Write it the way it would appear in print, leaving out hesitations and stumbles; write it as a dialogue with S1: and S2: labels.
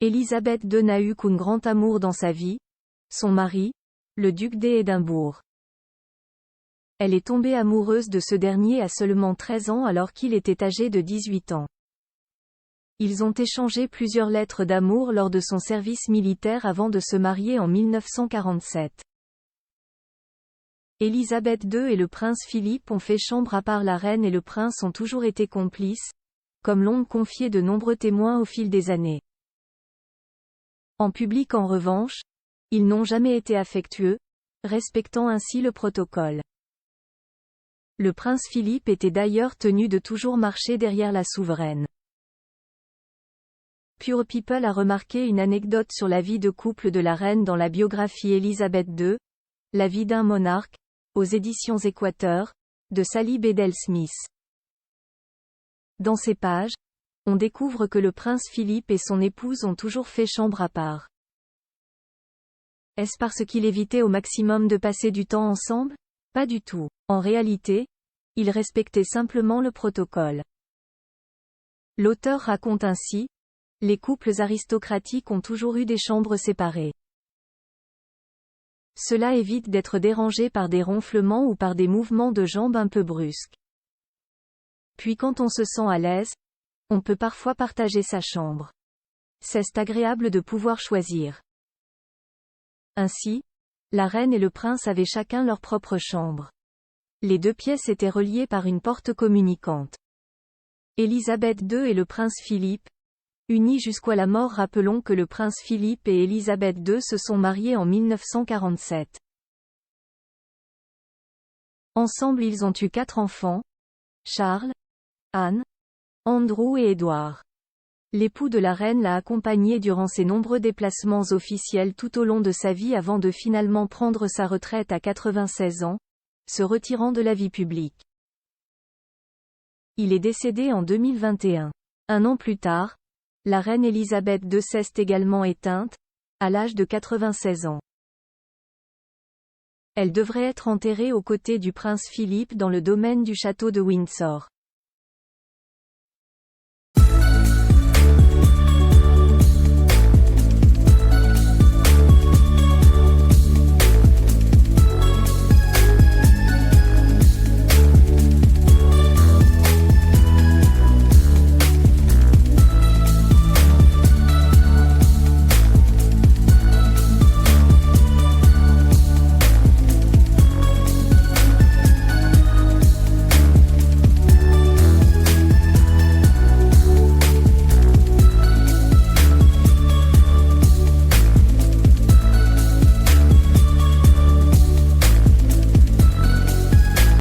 S1: Élisabeth II n'a eu qu'un grand amour dans sa vie, son mari, le duc d'Édimbourg. Elle est tombée amoureuse de ce dernier à seulement 13 ans alors qu'il était âgé de 18 ans. Ils ont échangé plusieurs lettres d'amour lors de son service militaire avant de se marier en 1947. Élisabeth II et le prince Philippe ont fait chambre à part. La reine et le prince ont toujours été complices, comme l'ont confié de nombreux témoins au fil des années. En public en revanche, ils n'ont jamais été affectueux, respectant ainsi le protocole. Le prince Philippe était d'ailleurs tenu de toujours marcher derrière la souveraine. Pure People a remarqué une anecdote sur la vie de couple de la reine dans la biographie Élisabeth II, La vie d'un monarque, aux éditions Équateur, de Sally Bedell-Smith. Dans ces pages, on découvre que le prince Philippe et son épouse ont toujours fait chambre à part. Est-ce parce qu'il évitait au maximum de passer du temps ensemble? Pas du tout. En réalité, ils respectaient simplement le protocole. L'auteur raconte ainsi: les couples aristocratiques ont toujours eu des chambres séparées. Cela évite d'être dérangé par des ronflements ou par des mouvements de jambes un peu brusques. Puis quand on se sent à l'aise, on peut parfois partager sa chambre. C'est agréable de pouvoir choisir. Ainsi, la reine et le prince avaient chacun leur propre chambre. Les deux pièces étaient reliées par une porte communicante. Élisabeth II et le prince Philippe, unis jusqu'à la mort. Rappelons que le prince Philippe et Élisabeth II se sont mariés en 1947. Ensemble ils ont eu 4 enfants: Charles, Anne, Andrew et Édouard. L'époux de la reine l'a accompagnée durant ses nombreux déplacements officiels tout au long de sa vie avant de finalement prendre sa retraite à 96 ans, se retirant de la vie publique. Il est décédé en 2021. Un an plus tard, la reine Élisabeth II s'est également éteinte, à l'âge de 96 ans. Elle devrait être enterrée aux côtés du prince Philippe dans le domaine du château de Windsor.